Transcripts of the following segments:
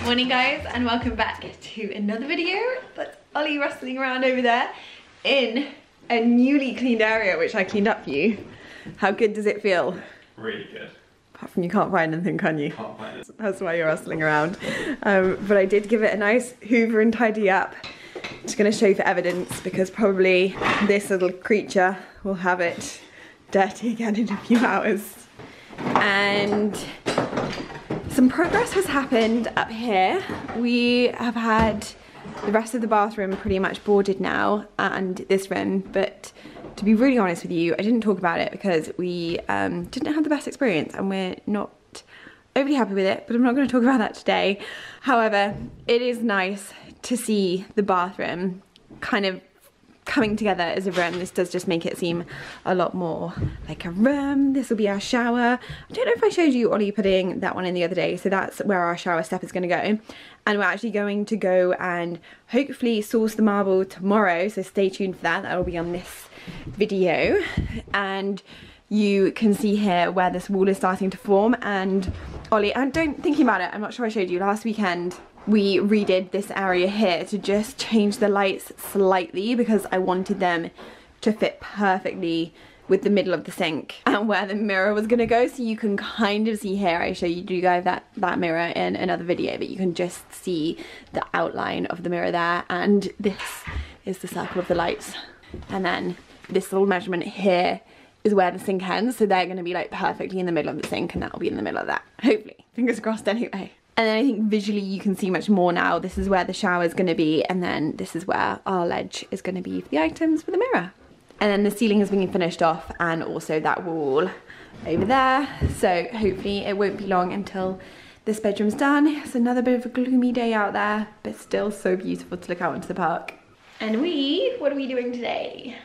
Morning guys, and welcome back to another video. That's Ollie rustling around over there in a newly cleaned area, which I cleaned up for you. How good does it feel? Really good. Apart from you can't find anything, can you? Can't find it. That's why you're rustling around. But I did give it a nice hoover and tidy up. Just gonna show you for evidence, because probably this little creature will have it dirty again in a few hours. And some progress has happened up here. We have had the rest of the bathroom pretty much boarded now, and this room, but to be really honest with you, I didn't talk about it because we didn't have the best experience and we're not overly happy with it, but I'm not going to talk about that today. However, it is nice to see the bathroom kind of coming together as a room. This does just make it seem a lot more like a room. This will be our shower. I don't know if I showed you Ollie putting that one in the other day, so that's where our shower step is going to go. And we're actually going to go and hopefully source the marble tomorrow, so stay tuned for that. That will be on this video. And you can see here where this wall is starting to form. And Ollie, and thinking about it, I'm not sure I showed you, last weekend we redid this area here to just change the lights slightly because I wanted them to fit perfectly with the middle of the sink and where the mirror was gonna go. So you can kind of see here, I show you guys that mirror in another video, but you can just see the outline of the mirror there, and this is the circle of the lights. And then this little measurement here is where the sink ends, so they're gonna be like perfectly in the middle of the sink, and that'll be in the middle of that, hopefully. Fingers crossed anyway. And then I think visually you can see much more now. This is where the shower is going to be, and then this is where our ledge is going to be for the items for the mirror. And then the ceiling is being finished off, and also that wall over there. So hopefully it won't be long until this bedroom's done. It's another bit of a gloomy day out there, but still so beautiful to look out into the park. And what are we doing today?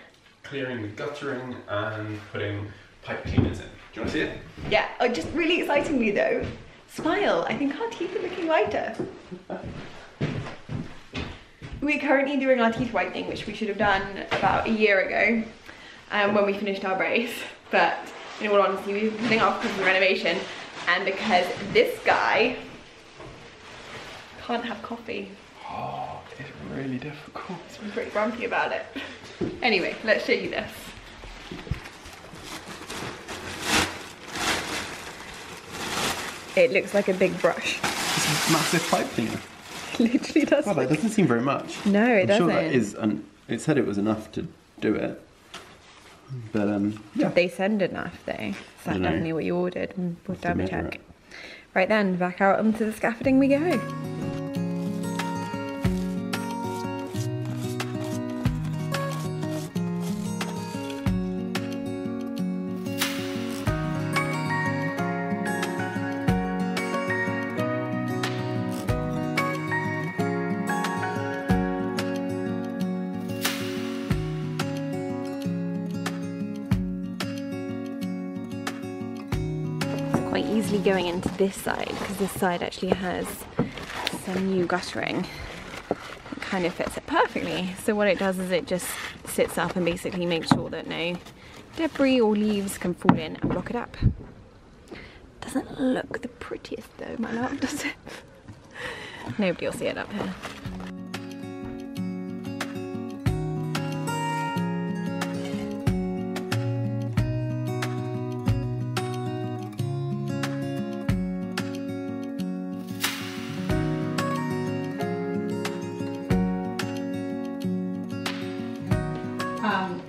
Clearing the guttering and putting pipe cleaners in. Do you want to see it? Yeah, just really excitingly though, smile, I think our teeth are looking whiter. We're currently doing our teeth whitening, which we should have done about a year ago when we finished our brace. But in all honesty, we've been putting off because of the renovation and because this guy can't have coffee. Oh, it's really difficult. So I'm pretty grumpy about it. Anyway, let's show you this. It looks like a big brush. It's a massive pipe cleaner. Literally does. Well, that doesn't seem very much. No, it doesn't. I'm sure that is, it said it was enough to do it. But yeah. Did they send enough though? Is that definitely what you ordered? We'll double check. Right then, back out onto the scaffolding we go. Quite easily going into this side, because this side actually has some new guttering. It kind of fits it perfectly. So what it does is it just sits up and basically makes sure that no debris or leaves can fall in and block it up. Doesn't look the prettiest though, my love, does it? Nobody will see it up here.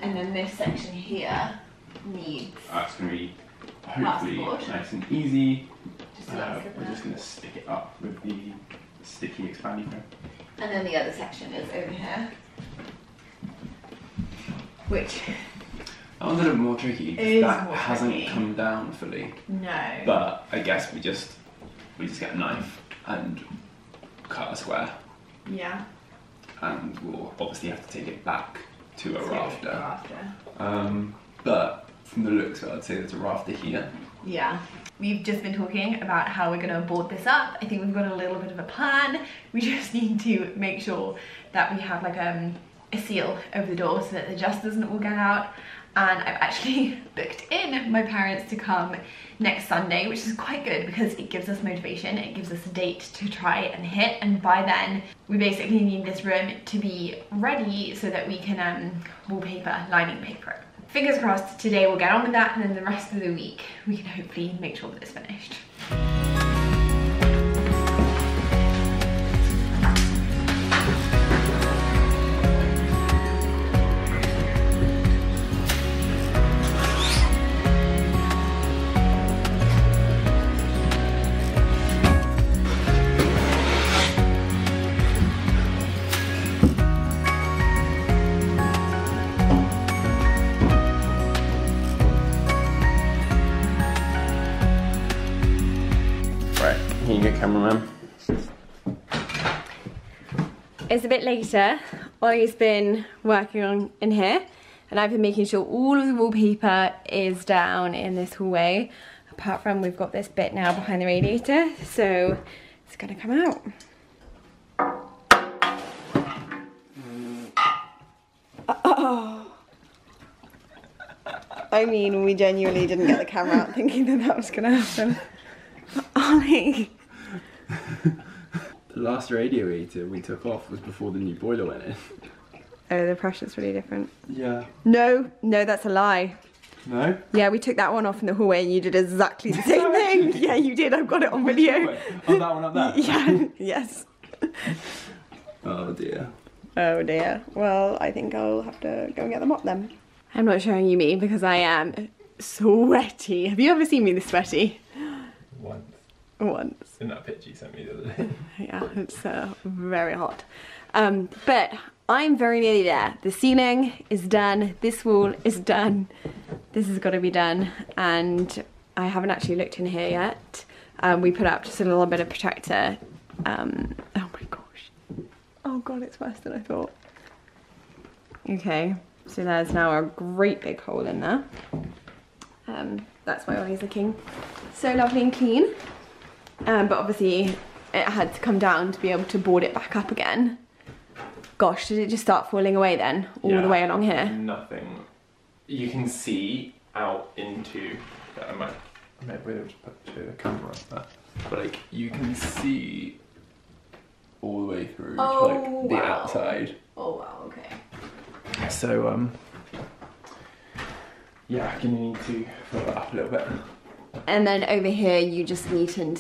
And then this section here needs That's going to be hopefully nice and easy. We're just going to stick it up with the sticky expandy frame. And then the other section is over here, which that one's a little more tricky. That hasn't come down fully. No. But I guess we just get a knife and cut a square. Yeah. And we'll obviously have to take it back to a rafter. But from the looks of it, I'd say there's a rafter here. Yeah. We've just been talking about how we're going to board this up. I think we've got a little bit of a plan. We just need to make sure that we have like a seal over the door so that the dust doesn't all get out. and I've actually booked in my parents to come next Sunday, which is quite good because it gives us motivation, it gives us a date to try and hit, and by then we basically need this room to be ready so that we can wallpaper, lining paper it. Fingers crossed today we'll get on with that, and then the rest of the week we can hopefully make sure that it's finished. Cameraman. It's a bit later. Ollie's been working on in here, and I've been making sure all of the wallpaper is down in this hallway. Apart from we've got this bit now behind the radiator, so it's gonna come out. Oh. I mean, we genuinely didn't get the camera out thinking that that was gonna happen. Ollie. The last radiator we took off was before the new boiler went in. Oh, the pressure's really different. Yeah. No, that's a lie. No? Yeah, we took that one off in the hallway and you did exactly the same thing. Yeah, you did. I've got it on video. Oh, that one up there? Yeah, yes. Oh dear. Oh dear. Well, I think I'll have to go and get the mop then. I'm not showing you me because I am sweaty. Have you ever seen me this sweaty? Once. In that picture you sent me the other day. Yeah, it's very hot. But I'm very nearly there. The ceiling is done. This wall is done. This has got to be done. And I haven't actually looked in here yet. We put up just a little bit of protector. Oh my gosh. Oh god, it's worse than I thought. Okay, so there's now a great big hole in there. That's why Ollie's looking so lovely and clean. But obviously it had to come down to be able to board it back up again. Gosh, did it just start falling away then? All the way along here? Nothing. You can see out into... I might be able to put the camera up there. But like, you can see all the way through to like the outside. Oh wow, okay. So, yeah, I'm gonna need to fill that up a little bit. And then over here you just neatened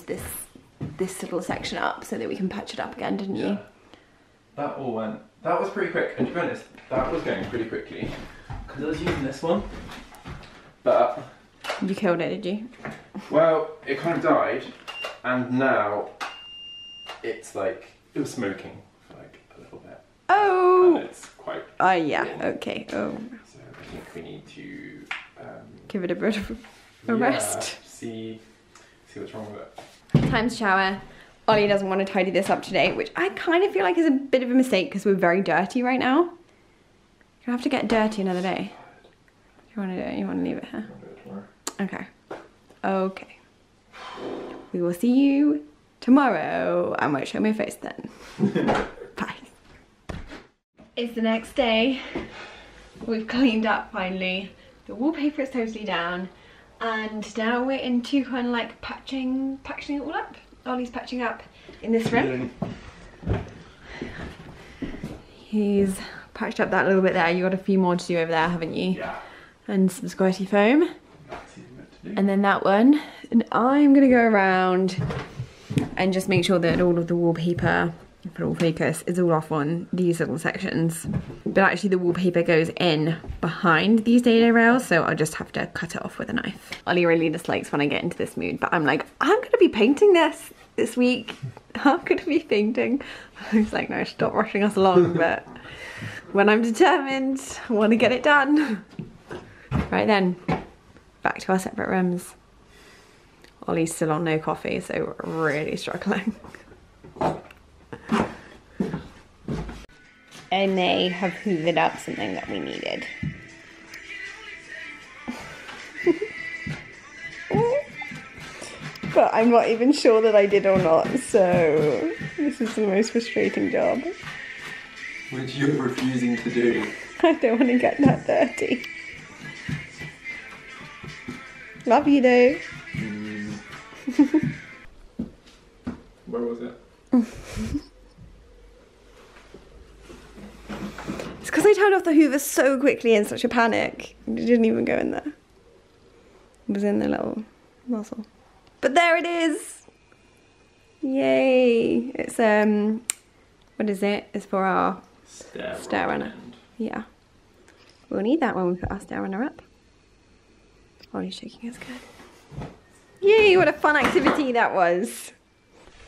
this little section up so that we can patch it up again, didn't you? That all went, that was pretty quick, and to be honest, that was going pretty quickly because I was using this one, but... You killed it, did you? Well, it kind of died, and now it's like, it was smoking for like a little bit. Oh! And it's quite... Oh yeah, okay, oh. So I think we need to... give it a bit of a rest. See what's wrong with it. Time to shower. Ollie doesn't want to tidy this up today, which I kind of feel like is a bit of a mistake because we're very dirty right now. You'll have to get dirty another day. You want to do it? You want to leave it here? I'll do it tomorrow. Okay. Okay. We will see you tomorrow. I won't show my face then. Bye. It's the next day. We've cleaned up finally. The wallpaper is totally down. And now we're into kind of like patching it all up. Ollie's patching up in this room. He's patched up that little bit there. You got a few more to do over there, haven't you? Yeah. And some squirty foam. And then that one. And I'm gonna go around and just make sure that all of the wallpaper, if it'll focus, is all off on these little sections. But actually the wallpaper goes in behind these dado rails, so I'll just have to cut it off with a knife. Ollie really dislikes when I get into this mood, but I'm like, I'm gonna be painting this week. I'm gonna be painting. He's like, no, stop rushing us along, but when I'm determined, I wanna get it done. Right then, back to our separate rooms. Ollie's still on no coffee, so we're really struggling. I may have hoovered up something that we needed. But I'm not even sure that I did or not, so this is the most frustrating job. Which you're refusing to do. I don't want to get that dirty. Love you though. Where was it? It's because I turned off the Hoover so quickly in such a panic. It didn't even go in there. It was in the little nozzle. But there it is! Yay! It's, what is it? It's for our stair runner. Yeah. We'll need that when we put our stair runner up. Ollie's shaking his head. Yay, what a fun activity that was.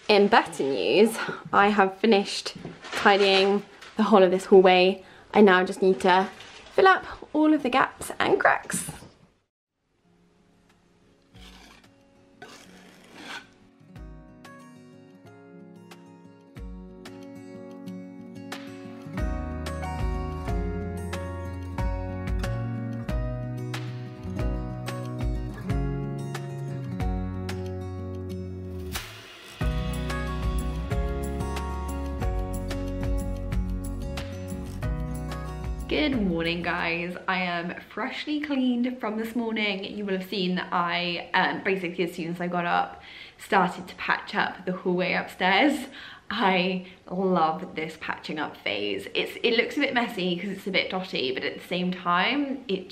In better news, I have finished tidying the whole of this hallway. I now just need to fill up all of the gaps and cracks. Good morning guys, I am freshly cleaned from this morning. You will have seen that I basically as soon as I got up started to patch up the hallway upstairs. I love this patching up phase. It looks a bit messy because it's a bit dotty, but at the same time it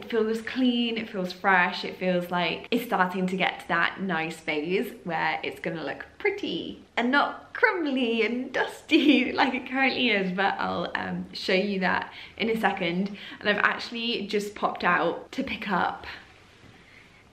feels clean, it feels fresh, it feels like it's starting to get to that nice phase where it's gonna look pretty and not crumbly and dusty like it currently is, but I'll show you that in a second. And I've actually just popped out to pick up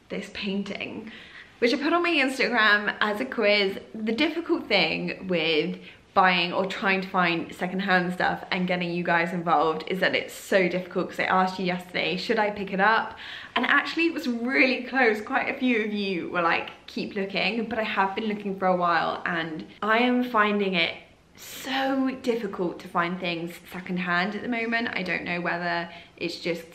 this painting, which I put on my Instagram as a quiz. The difficult thing with buying or trying to find secondhand stuff and getting you guys involved is that it's so difficult, because I asked you yesterday, should I pick it up? And actually it was really close. Quite a few of you were like, keep looking, but I have been looking for a while and I am finding it so difficult to find things secondhand at the moment. I don't know whether it's just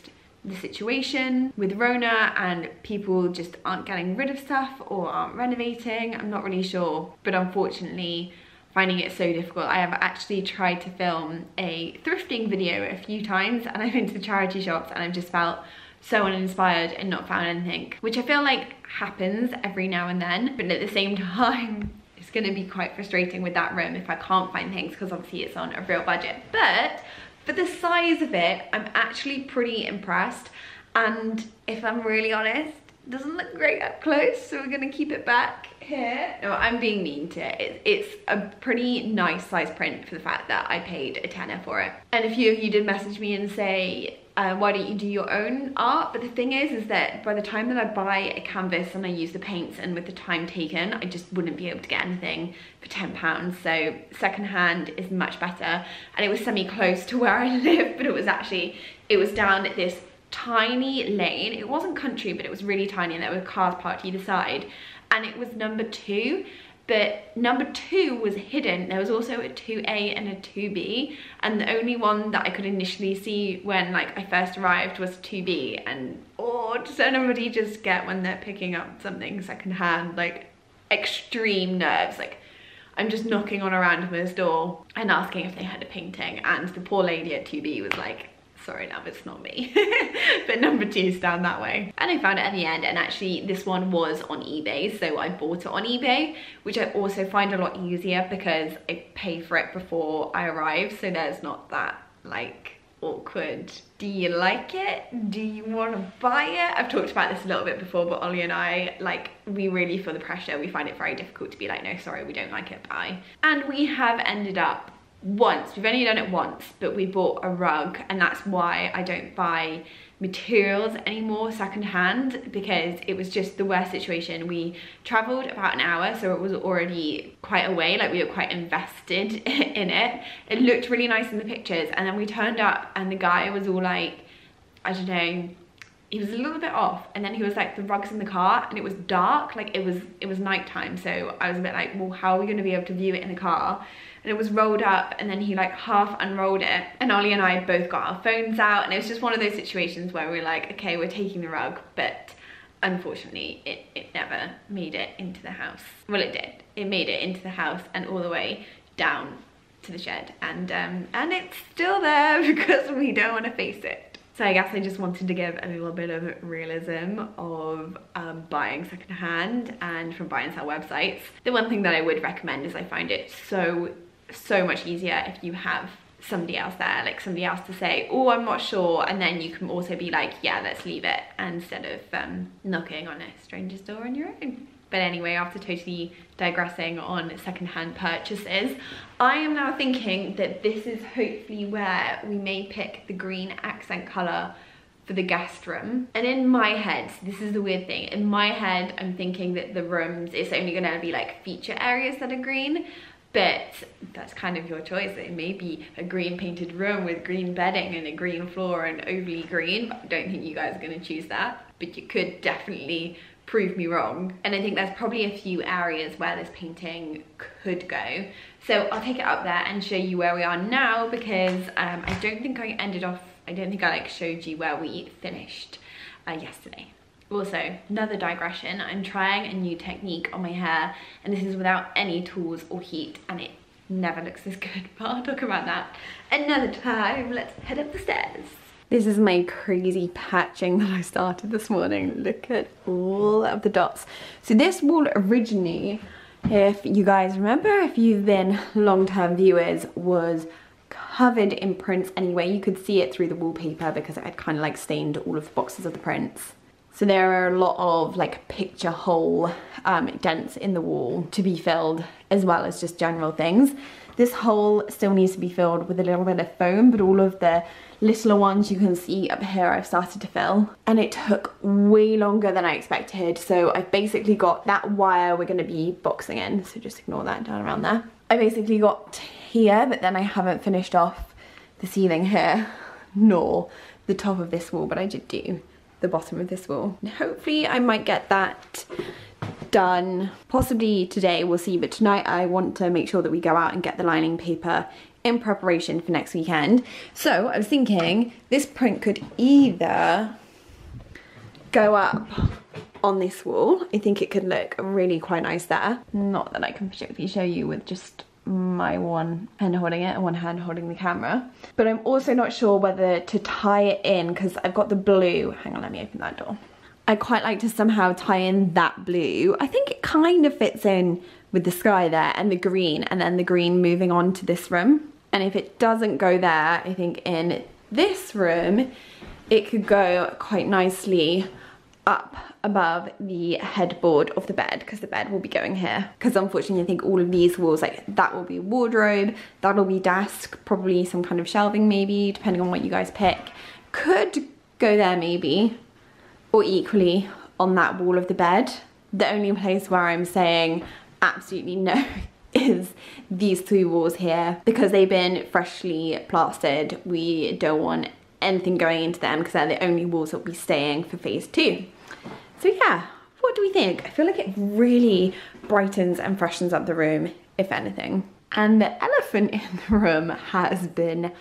the situation with Rona and people just aren't getting rid of stuff or aren't renovating. I'm not really sure, but unfortunately finding it so difficult. I have actually tried to film a thrifting video a few times and I've been to the charity shops and I've just felt so uninspired and not found anything, which I feel like happens every now and then, but at the same time it's going to be quite frustrating with that room if I can't find things, because obviously it's on a real budget. But for the size of it, I'm actually pretty impressed, and if I'm really honest, it doesn't look great up close, so we're gonna keep it back here. No, I'm being mean to it. It's a pretty nice size print for the fact that I paid a tenner for it. And a few of you did message me and say, why don't you do your own art? But the thing is that by the time that I buy a canvas and I use the paints, and with the time taken, I just wouldn't be able to get anything for £10. So secondhand is much better. And it was semi-close to where I live, but it was down at this tiny lane. It wasn't country, but it was really tiny, and there were cars parked either side, and it was number 2, but number 2 was hidden. There was also a 2A and a 2B, and the only one that I could initially see when like I first arrived was 2B. And oh, does anybody just get, when they're picking up something secondhand, like extreme nerves? Like I'm just knocking on a randomer's door and asking if they had a painting, and the poor lady at 2B was like, sorry, no, it's not me. But number 2's down that way. And I found it at the end, and actually this one was on eBay, so I bought it on eBay, which I also find a lot easier because I pay for it before I arrive, so there's not that like awkward, do you like it? Do you want to buy it? I've talked about this a little bit before, but Ollie and I, like, we really feel the pressure. We find it very difficult to be like, no, sorry, we don't like it, bye. And we have ended up we've only done it once, but we bought a rug, and that's why I don't buy materials anymore secondhand, because it was just the worst situation. We traveled about an hour, so it was already quite a way, like we were quite invested in it. It looked really nice in the pictures, and then we turned up and the guy was all like, I don't know, he was a little bit off, and then he was like, the rug's in the car, and it was dark, like it was nighttime, so I was a bit like, well, how are we going to be able to view it in the car? And it was rolled up, and then he like half unrolled it, and Ollie and I both got our phones out, and it was just one of those situations where we're like, okay, we're taking the rug, but unfortunately it never made it into the house. Well, it did. It made it into the house and all the way down to the shed, and it's still there because we don't want to face it. So I guess I just wanted to give a little bit of realism of buying secondhand and from buy and sell websites. The one thing that I would recommend is I find it so much easier if you have somebody else there, like somebody else to say, oh, I'm not sure, and then you can also be like, yeah, let's leave it, instead of knocking on a stranger's door on your own. But anyway, after totally digressing on secondhand purchases, I am now thinking that this is hopefully where we may pick the green accent colour for the guest room. And in my head, this is the weird thing, in my head I'm thinking that the rooms, it's only gonna be like feature areas that are green, but that's kind of your choice. It may be a green painted room with green bedding and a green floor and overly green, but I don't think you guys are gonna choose that. But you could definitely prove me wrong. And I think there's probably a few areas where this painting could go. So I'll take it up there and show you where we are now, because I don't think I like showed you where we finished yesterday. Also, another digression, I'm trying a new technique on my hair, and this is without any tools or heat, and it never looks as good, but I'll talk about that another time. Let's head up the stairs. This is my crazy patching that I started this morning. Look at all of the dots. So this wall originally, if you guys remember, if you've been long-term viewers, was covered in prints anyway. You could see it through the wallpaper because I had kind of like stained all of the boxes of the prints. So there are a lot of like picture hole dents in the wall to be filled, as well as just general things. This hole still needs to be filled with a little bit of foam, but all of the littler ones you can see up here I've started to fill. And it took way longer than I expected. So I've basically got that wire we're gonna be boxing in. So just ignore that down around there. I basically got here, but then I haven't finished off the ceiling here, nor the top of this wall, but I did do the bottom of this wall. And hopefully I might get that done possibly today, we'll see, but tonight I want to make sure that we go out and get the lining paper in preparation for next weekend. So I was thinking this print could either go up on this wall. I think it could look really quite nice there. Not that I can particularly show you with just my one hand holding it and one hand holding the camera, but I'm also not sure whether to tie it in, because I've got the blue. Hang on, let me open that door. I quite like to somehow tie in that blue. I think it kind of fits in with the sky there and the green, and then the green moving on to this room. And if it doesn't go there, I think in this room it could go quite nicely up above the headboard of the bed, because the bed will be going here. Because unfortunately I think all of these walls, like that will be wardrobe, that'll be desk, probably some kind of shelving maybe, depending on what you guys pick. Could go there maybe, or equally on that wall of the bed. The only place where I'm saying absolutely no is these two walls here, because they've been freshly plastered. We don't want anything going into them because they're the only walls that will be staying for phase 2. So yeah, what do we think? I feel like it really brightens and freshens up the room, if anything. And the elephant in the room has been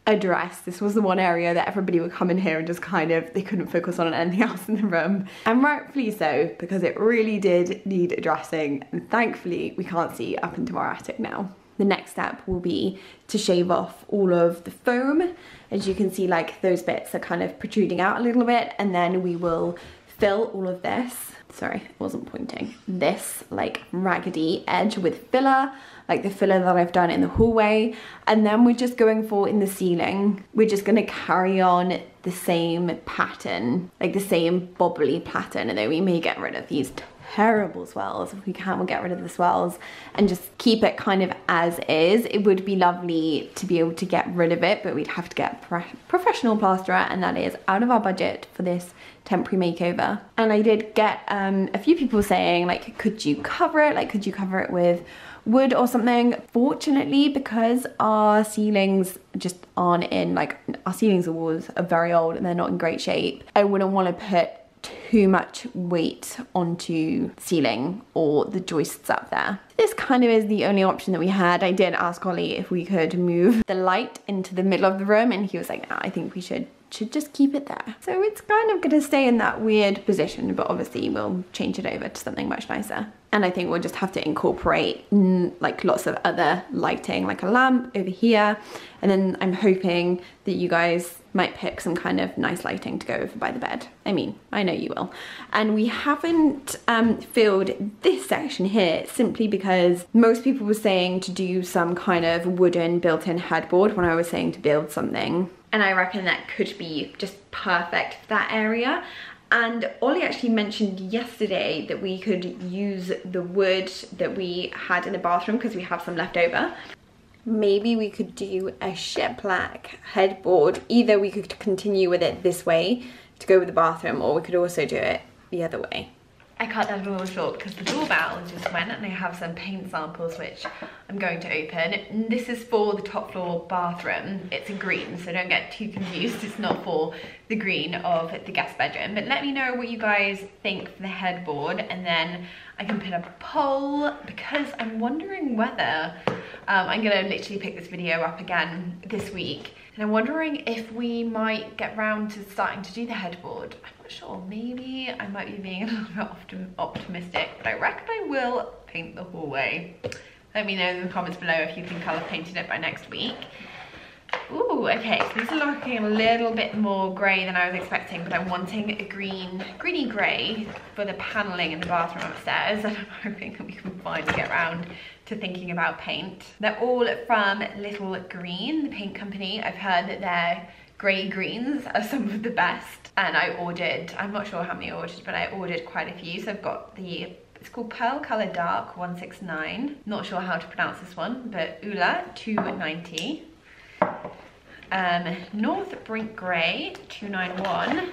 addressed. This was the one area that everybody would come in here and just kind of, they couldn't focus on anything else in the room. And rightfully so, because it really did need addressing. And thankfully we can't see up into our attic now. The next step will be to shave off all of the foam. As you can see, like those bits are kind of protruding out a little bit, and then we will fill all of this, sorry, I wasn't pointing, this like raggedy edge with filler, like the filler that I've done in the hallway. And then we're just going for, in the ceiling, we're just gonna carry on the same pattern, like the same bobbly pattern, and then we may get rid of these terrible swells. If we can, we'll get rid of the swells and just keep it kind of as is. It would be lovely to be able to get rid of it, but we'd have to get a professional plasterer, and that is out of our budget for this temporary makeover. And I did get a few people saying, like, could you cover it? Like, could you cover it with wood or something? Fortunately, because our ceilings just aren't in, like, our ceilings and walls are very old and they're not in great shape, I wouldn't want to put too much weight onto ceiling or the joists up there. This kind of is the only option that we had. I did ask Ollie if we could move the light into the middle of the room, and he was like, nah, I think we should just keep it there. So it's kind of gonna stay in that weird position, but obviously we'll change it over to something much nicer. And I think we'll just have to incorporate like lots of other lighting, like a lamp over here. And then I'm hoping that you guys might pick some kind of nice lighting to go over by the bed. I mean, I know you will. And we haven't filled this section here simply because most people were saying to do some kind of wooden built-in headboard when I was saying to build something. And I reckon that could be just perfect for that area. And Ollie actually mentioned yesterday that we could use the wood that we had in the bathroom because we have some left over. Maybe we could do a shiplap headboard. Either we could continue with it this way to go with the bathroom, or we could also do it the other way. I cut that a little short because the doorbell just went, and I have some paint samples which I'm going to open. This is for the top floor bathroom. It's a green, so don't get too confused. It's not for the green of the guest bedroom. But let me know what you guys think for the headboard, and then I can put up a poll because I'm wondering whether I'm gonna literally pick this video up again this week. And I'm wondering if we might get round to starting to do the headboard. I'm not sure, maybe I might be being a little bit optimistic, but I reckon I will paint the hallway. Let me know in the comments below if you think I'll have painted it by next week. Ooh, okay, so this is looking a little bit more grey than I was expecting, but I'm wanting a greeny grey for the panelling in the bathroom upstairs, and I'm hoping that we can finally get around to thinking about paint. They're all from Little Green, the paint company. I've heard that their grey greens are some of the best, and I ordered, I'm not sure how many I ordered, but I ordered quite a few. So I've got the, it's called Pearl Colour Dark 169. Not sure how to pronounce this one, but Ula 290. North Brink Grey 291.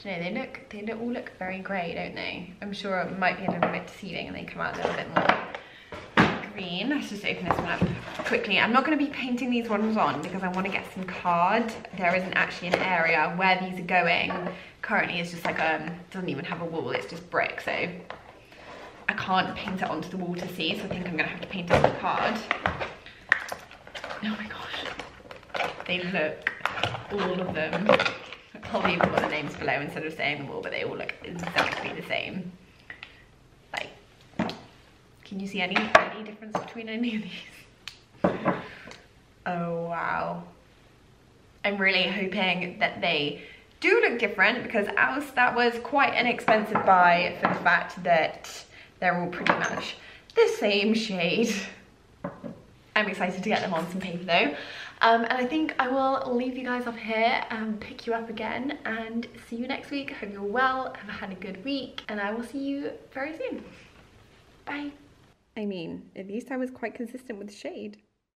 They all look very grey, don't they? I'm sure it might be a little bit deceiving and they come out a little bit more green. Let's just open this one up quickly. I'm not going to be painting these ones on because I want to get some card. There isn't actually an area where these are going. Currently it's just like doesn't even have a wall, it's just brick, so I can't paint it onto the wall to see, so I think I'm going to have to paint it on the card. Oh my gosh, they look, all of them. I'll leave all the names below instead of saying them all, but they all look exactly the same. Like, can you see any difference between any of these? Oh wow. I'm really hoping that they do look different, because else that was quite an expensive buy for the fact that they're all pretty much the same shade. I'm excited to get them on some paper though. And I think I will leave you guys off here and pick you up again and see you next week. Hope you're well, have had a good week, and I will see you very soon. Bye. I mean, at least I was quite consistent with the shade.